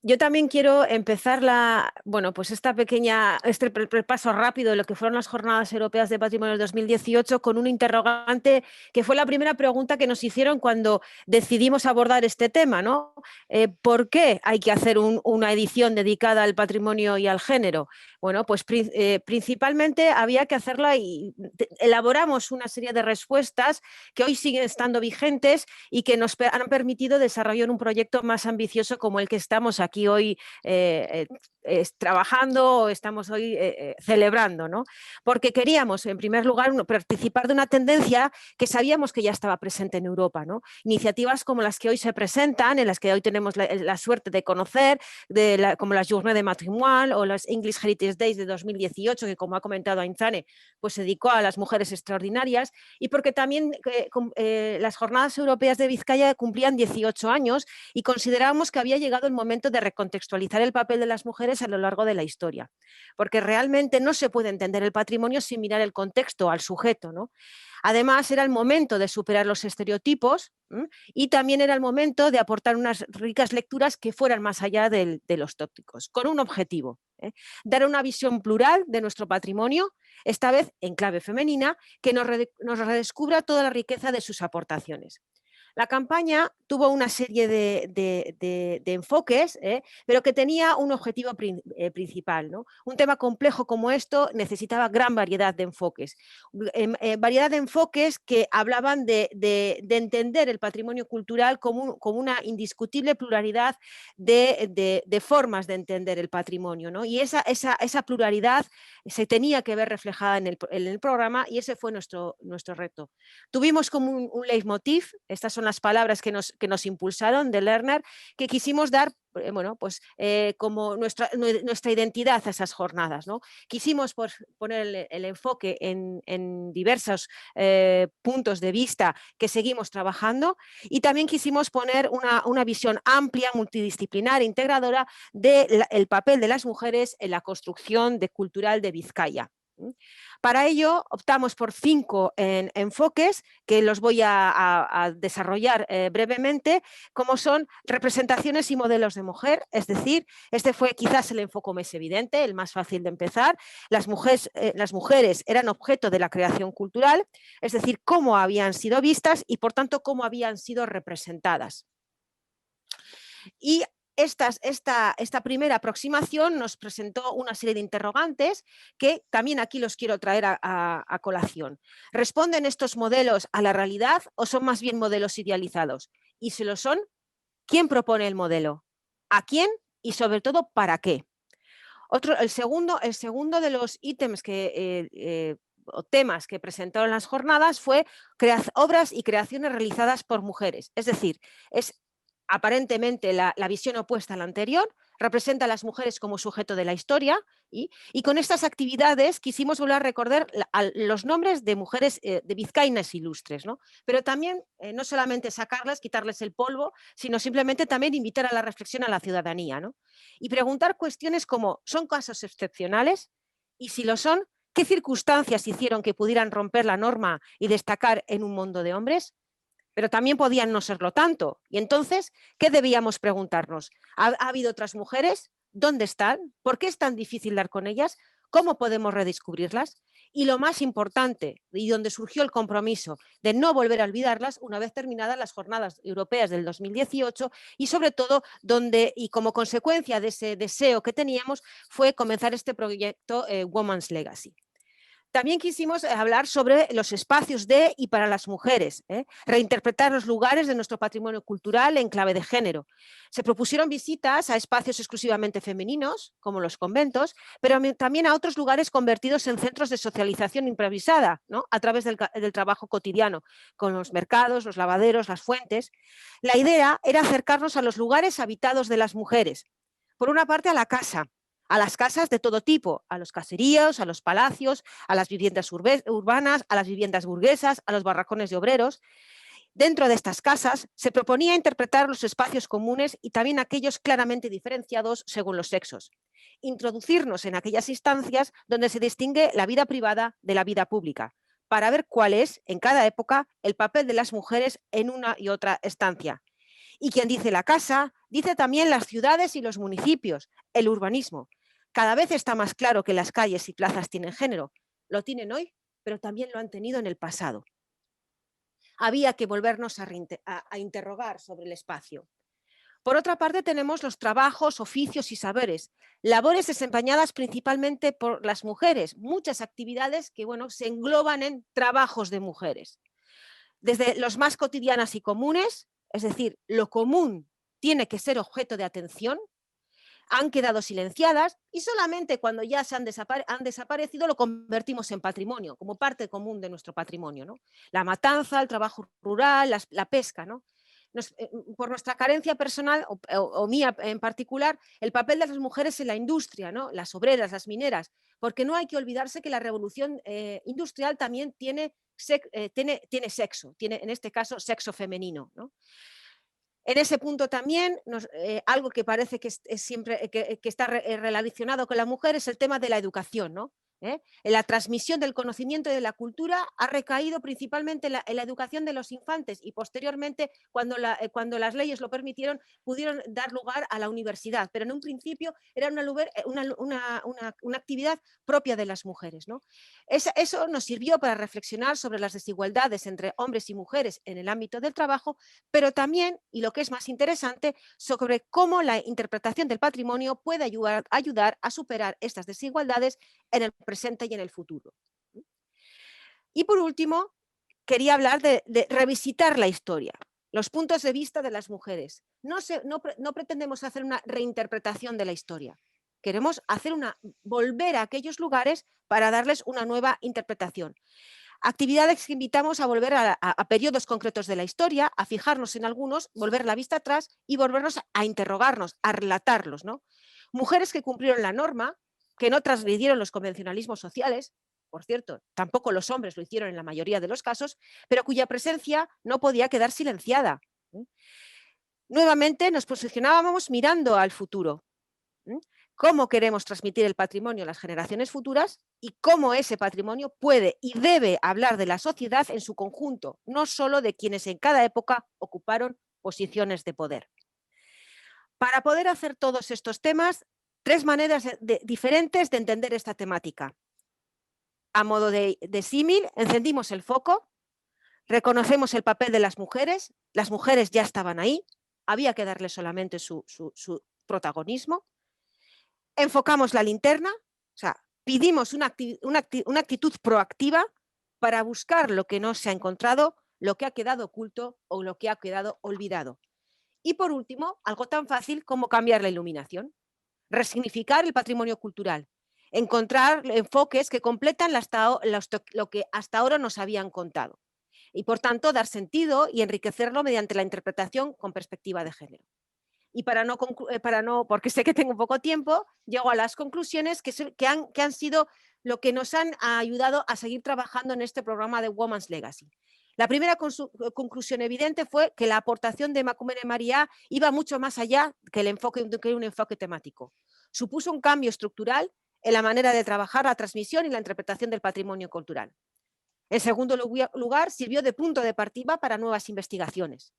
Yo también quiero empezar pues este repaso rápido de lo que fueron las Jornadas Europeas de Patrimonio del 2018 con un interrogante que fue la primera pregunta que nos hicieron cuando decidimos abordar este tema, ¿no? ¿Por qué hay que hacer una edición dedicada al patrimonio y al género? Bueno, pues principalmente había que hacerla y elaboramos una serie de respuestas que hoy siguen estando vigentes y que nos han permitido desarrollar un proyecto más ambicioso como el que estamos aquí hoy trabajando o estamos hoy celebrando, ¿no? Porque queríamos, en primer lugar, participar de una tendencia que sabíamos que ya estaba presente en Europa, ¿no? Iniciativas como las que hoy se presentan, en las que hoy tenemos la suerte de conocer, como las Journées de Matrimoine o las English Heritage Days de 2018, que como ha comentado Ainzane, pues se dedicó a las mujeres extraordinarias, y porque también las Jornadas Europeas de Vizcaya cumplían 18 años y considerábamos que había llegado el momento de recontextualizar el papel de las mujeres a lo largo de la historia, porque realmente no se puede entender el patrimonio sin mirar el contexto, al sujeto, ¿no? Además, era el momento de superar los estereotipos y también era el momento de aportar unas ricas lecturas que fueran más allá de los tópicos, con un objetivo, dar una visión plural de nuestro patrimonio, esta vez en clave femenina, que nos redescubra toda la riqueza de sus aportaciones. La campaña tuvo una serie de enfoques, pero que tenía un objetivo principal, ¿no? Un tema complejo como esto necesitaba gran variedad de enfoques. Variedad de enfoques que hablaban de entender el patrimonio cultural como una indiscutible pluralidad de formas de entender el patrimonio, ¿no? Y esa pluralidad se tenía que ver reflejada en el programa, y ese fue nuestro reto. Tuvimos como un leitmotiv, estas son las palabras que nos impulsaron de Lerner, que quisimos dar como nuestra identidad a esas jornadas, ¿no? Quisimos poner el enfoque en diversos puntos de vista que seguimos trabajando, y también quisimos poner una visión amplia, multidisciplinar, integradora del papel de las mujeres en la construcción cultural de Vizcaya. Para ello optamos por 5 enfoques que los voy a desarrollar brevemente, como son representaciones y modelos de mujer, es decir, este fue quizás el enfoque más evidente, el más fácil de empezar. Las mujeres eran objeto de la creación cultural, es decir, cómo habían sido vistas y por tanto cómo habían sido representadas. Y esta primera aproximación nos presentó una serie de interrogantes que también aquí los quiero traer a colación. ¿Responden estos modelos a la realidad o son más bien modelos idealizados? Y si lo son, ¿quién propone el modelo? ¿A quién? Y sobre todo, ¿para qué? El segundo de los ítems o temas que presentaron las jornadas fue obras y creaciones realizadas por mujeres. Es decir, es aparentemente la visión opuesta a la anterior, representa a las mujeres como sujeto de la historia, y con estas actividades quisimos volver a recordar los nombres de mujeres de vizcaínas ilustres, ¿no? Pero también no solamente sacarlas, quitarles el polvo, sino simplemente también invitar a la reflexión a la ciudadanía, ¿no? Y preguntar cuestiones como, ¿son casos excepcionales? Y si lo son, ¿qué circunstancias hicieron que pudieran romper la norma y destacar en un mundo de hombres? Pero también podían no serlo tanto. Y entonces, ¿qué debíamos preguntarnos? ¿Ha habido otras mujeres? ¿Dónde están? ¿Por qué es tan difícil dar con ellas? ¿Cómo podemos redescubrirlas? Y lo más importante, y donde surgió el compromiso de no volver a olvidarlas una vez terminadas las jornadas europeas del 2018, y sobre todo donde, y como consecuencia de ese deseo que teníamos, fue comenzar este proyecto Women's Legacy. También quisimos hablar sobre los espacios de y para las mujeres, reinterpretar los lugares de nuestro patrimonio cultural en clave de género. Se propusieron visitas a espacios exclusivamente femeninos, como los conventos, pero también a otros lugares convertidos en centros de socialización improvisada, ¿no? A través del trabajo cotidiano, con los mercados, los lavaderos, las fuentes. La idea era acercarnos a los lugares habitados de las mujeres. Por una parte, a las casas de todo tipo, a los caseríos, a los palacios, a las viviendas urbanas, a las viviendas burguesas, a los barracones de obreros. Dentro de estas casas se proponía interpretar los espacios comunes y también aquellos claramente diferenciados según los sexos. Introducirnos en aquellas instancias donde se distingue la vida privada de la vida pública, para ver cuál es, en cada época, el papel de las mujeres en una y otra estancia. Y quien dice la casa, Dice también las ciudades y los municipios, el urbanismo. Cada vez está más claro que las calles y plazas tienen género. Lo tienen hoy, pero también lo han tenido en el pasado. Había que volvernos a interrogar sobre el espacio. Por otra parte, tenemos los trabajos, oficios y saberes, labores desempeñadas principalmente por las mujeres, muchas actividades que se engloban en trabajos de mujeres. Desde los más cotidianas y comunes, es decir, lo común tiene que ser objeto de atención, han quedado silenciadas y solamente cuando ya han desaparecido lo convertimos en patrimonio, como parte común de nuestro patrimonio, ¿no? La matanza, el trabajo rural, la pesca, ¿no? Por nuestra carencia personal o mía en particular, el papel de las mujeres en la industria, ¿no? Las obreras, las mineras, porque no hay que olvidarse que la revolución industrial también tiene sexo, tiene en este caso sexo femenino, ¿no? En ese punto también, algo que parece que es siempre que está relacionado con la mujer es el tema de la educación, ¿no? En la transmisión del conocimiento y de la cultura ha recaído principalmente en la educación de los infantes y posteriormente, cuando las leyes lo permitieron, pudieron dar lugar a la universidad, pero en un principio era una actividad propia de las mujeres, ¿no? Eso nos sirvió para reflexionar sobre las desigualdades entre hombres y mujeres en el ámbito del trabajo, pero también, y lo que es más interesante, sobre cómo la interpretación del patrimonio puede ayudar a superar estas desigualdades en el presente y en el futuro. Y por último, quería hablar de revisitar la historia, los puntos de vista de las mujeres. No pretendemos hacer una reinterpretación de la historia. Queremos volver a aquellos lugares para darles una nueva interpretación. Actividades que invitamos a volver a periodos concretos de la historia, a fijarnos en algunos, volver la vista atrás y volvernos a interrogarnos, a relatarlos, ¿no? Mujeres que cumplieron la norma, que no transgredieron los convencionalismos sociales, por cierto, tampoco los hombres lo hicieron en la mayoría de los casos, pero cuya presencia no podía quedar silenciada. Nuevamente nos posicionábamos mirando al futuro. Cómo queremos transmitir el patrimonio a las generaciones futuras y cómo ese patrimonio puede y debe hablar de la sociedad en su conjunto, no solo de quienes en cada época ocuparon posiciones de poder. Para poder hacer todos estos temas, 3 maneras diferentes de entender esta temática. A modo de símil, encendimos el foco, reconocemos el papel de las mujeres ya estaban ahí, había que darle solamente su protagonismo. Enfocamos la linterna, o sea, pedimos una actitud proactiva para buscar lo que no se ha encontrado, lo que ha quedado oculto o lo que ha quedado olvidado. Y por último, algo tan fácil como cambiar la iluminación, resignificar el patrimonio cultural, encontrar enfoques que completan lo que hasta ahora nos habían contado y, por tanto, dar sentido y enriquecerlo mediante la interpretación con perspectiva de género. Y porque sé que tengo poco tiempo, llego a las conclusiones que han sido lo que nos han ayudado a seguir trabajando en este programa de Women's Legacy. La primera conclusión evidente fue que la aportación de Makumene María iba mucho más allá que un enfoque temático. Supuso un cambio estructural en la manera de trabajar la transmisión y la interpretación del patrimonio cultural. En segundo lugar, sirvió de punto de partida para nuevas investigaciones.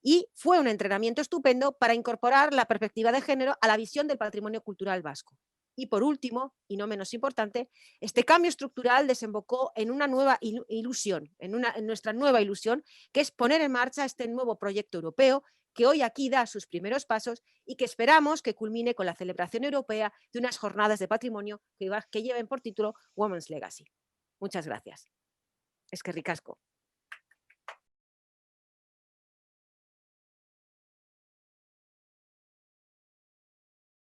Y fue un entrenamiento estupendo para incorporar la perspectiva de género a la visión del patrimonio cultural vasco. Y por último, y no menos importante, este cambio estructural desembocó en una nueva ilusión, en nuestra nueva ilusión, que es poner en marcha este nuevo proyecto europeo que hoy aquí da sus primeros pasos y que esperamos que culmine con la celebración europea de unas jornadas de patrimonio que lleven por título Women's Legacy. Muchas gracias. Es que ricasco.